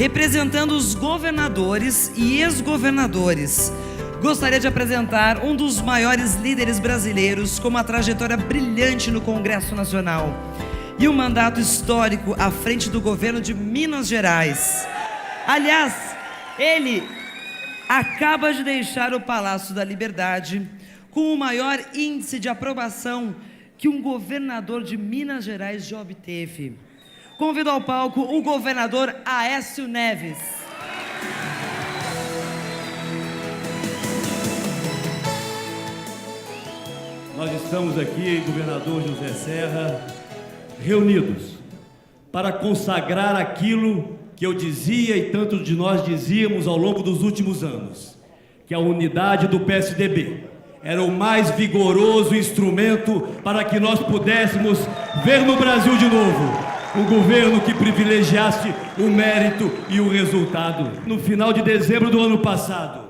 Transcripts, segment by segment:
representando os governadores e ex-governadores, gostaria de apresentar um dos maiores líderes brasileiros com uma trajetória brilhante no Congresso Nacional e um mandato histórico à frente do governo de Minas Gerais. Aliás, ele acaba de deixar o Palácio da Liberdade com o maior índice de aprovação que um governador de Minas Gerais já obteve. Convido ao palco o governador Aécio Neves. Nós estamos aqui, governador José Serra, reunidos para consagrar aquilo que eu dizia e tantos de nós dizíamos ao longo dos últimos anos, que a unidade do PSDB era o mais vigoroso instrumento para que nós pudéssemos ver no Brasil de novo um governo que privilegiasse o mérito e o resultado. No final de dezembro do ano passado,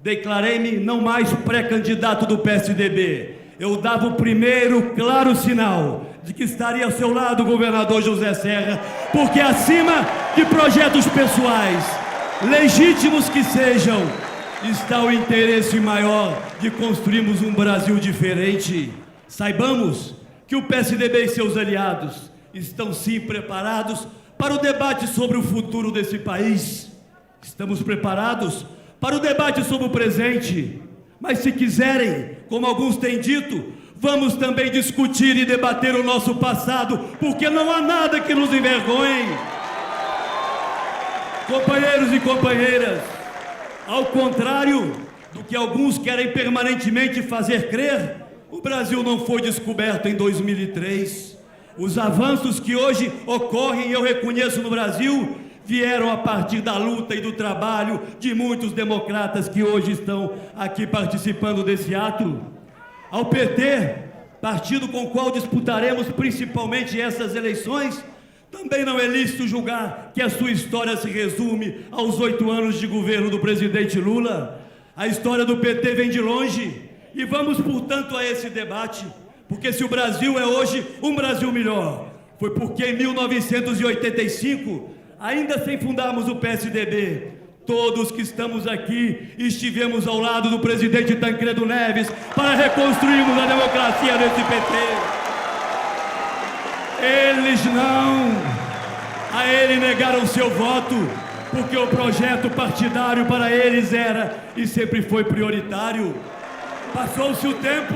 declarei-me não mais pré-candidato do PSDB. Eu dava o primeiro claro sinal de que estaria ao seu lado o governador José Serra, porque acima de projetos pessoais, legítimos que sejam, está o interesse maior de construirmos um Brasil diferente. Saibamos que o PSDB e seus aliados estão sim preparados para o debate sobre o futuro desse país. Estamos preparados para o debate sobre o presente. Mas se quiserem, como alguns têm dito, vamos também discutir e debater o nosso passado, porque não há nada que nos envergonhe. Companheiros e companheiras, ao contrário do que alguns querem permanentemente fazer crer, o Brasil não foi descoberto em 2003. Os avanços que hoje ocorrem, eu reconheço no Brasil, vieram a partir da luta e do trabalho de muitos democratas que hoje estão aqui participando desse ato. Ao PT, partido com o qual disputaremos principalmente essas eleições, também não é lícito julgar que a sua história se resume aos 8 anos de governo do presidente Lula. A história do PT vem de longe e vamos, portanto, a esse debate, porque se o Brasil é hoje um Brasil melhor, foi porque em 1985, ainda sem fundarmos o PSDB, todos que estamos aqui estivemos ao lado do presidente Tancredo Neves para reconstruirmos a democracia desse PT. Eles não, a ele negaram seu voto, porque o projeto partidário para eles era e sempre foi prioritário. Passou-se o tempo,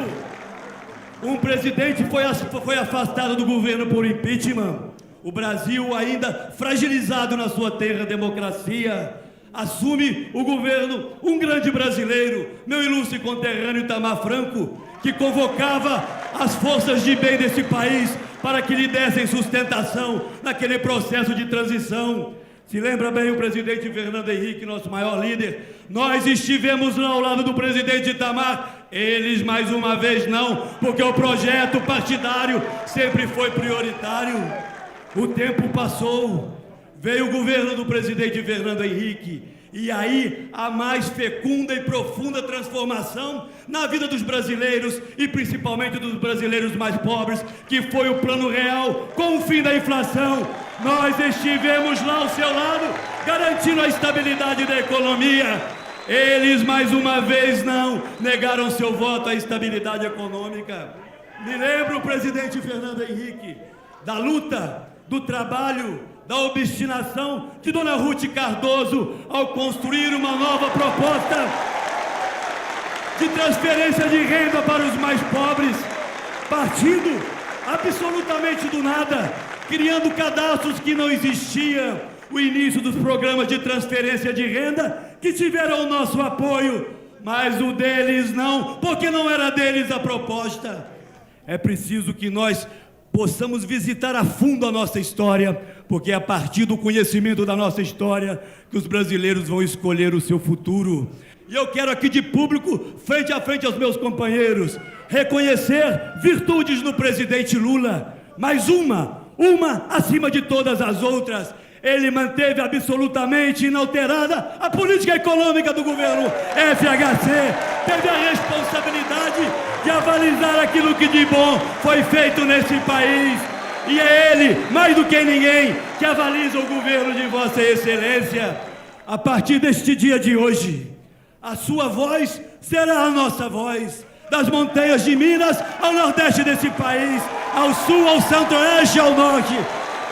um presidente foi afastado do governo por impeachment. O Brasil, ainda fragilizado na sua terra democracia, assume o governo um grande brasileiro, meu ilustre conterrâneo Itamar Franco, que convocava as forças de bem desse país para que lhe dessem sustentação naquele processo de transição. Se lembra bem o presidente Fernando Henrique, nosso maior líder? Nós estivemos lá ao lado do presidente Itamar, eles mais uma vez não, porque o projeto partidário sempre foi prioritário. O tempo passou, veio o governo do presidente Fernando Henrique, e aí a mais fecunda e profunda transformação na vida dos brasileiros, e principalmente dos brasileiros mais pobres, que foi o Plano Real com o fim da inflação. Nós estivemos lá ao seu lado, garantindo a estabilidade da economia. Eles, mais uma vez, não negaram seu voto à estabilidade econômica. Me lembro, o presidente Fernando Henrique, da luta, do trabalho, da obstinação de Dona Ruth Cardoso ao construir uma nova proposta de transferência de renda para os mais pobres, partindo absolutamente do nada, criando cadastros que não existiam, o início dos programas de transferência de renda que tiveram o nosso apoio, mas o deles não, porque não era deles a proposta. É preciso que nós possamos visitar a fundo a nossa história, porque é a partir do conhecimento da nossa história que os brasileiros vão escolher o seu futuro. E eu quero aqui de público, frente a frente aos meus companheiros, reconhecer virtudes no presidente Lula, mas uma acima de todas as outras. Ele manteve absolutamente inalterada a política econômica do governo FHC, teve a responsabilidade de avalizar aquilo que de bom foi feito nesse país E é ele, mais do que ninguém, que avaliza o governo de Vossa Excelência. A partir deste dia de hoje, a sua voz será a nossa voz. Das montanhas de Minas ao nordeste desse país, ao sul, ao centro-oeste e ao norte,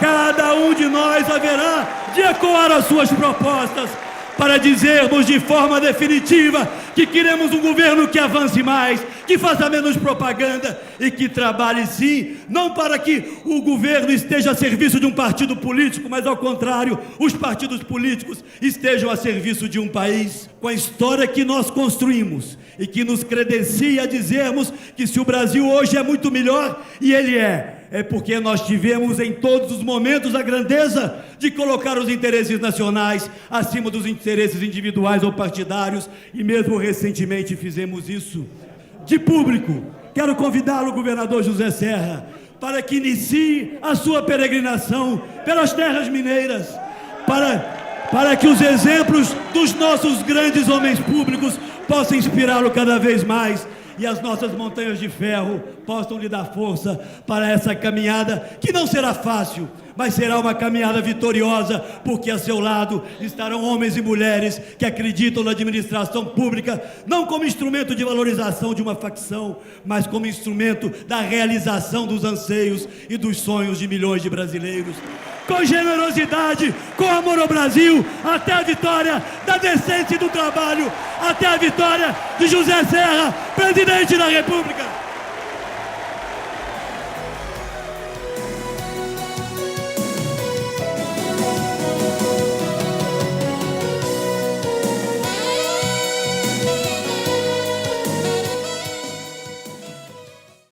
cada um de nós haverá de ecoar as suas propostas para dizermos de forma definitiva que queremos um governo que avance mais, que faça menos propaganda e que trabalhe sim, não para que o governo esteja a serviço de um partido político, mas ao contrário, os partidos políticos estejam a serviço de um país. Com a história que nós construímos e que nos credencia a dizermos que se o Brasil hoje é muito melhor, e ele é porque nós tivemos em todos os momentos a grandeza de colocar os interesses nacionais acima dos interesses individuais ou partidários, e mesmo recentemente fizemos isso de público. Quero convidá-lo, governador José Serra, para que inicie a sua peregrinação pelas terras mineiras, para que os exemplos dos nossos grandes homens públicos possam inspirá-lo cada vez mais, e as nossas montanhas de ferro possam lhe dar força para essa caminhada, que não será fácil, mas será uma caminhada vitoriosa, porque a seu lado estarão homens e mulheres que acreditam na administração pública, não como instrumento de valorização de uma facção, mas como instrumento da realização dos anseios e dos sonhos de milhões de brasileiros. Com generosidade, com amor ao Brasil, até a vitória da decência e do trabalho, até a vitória de José Serra, presidente da República.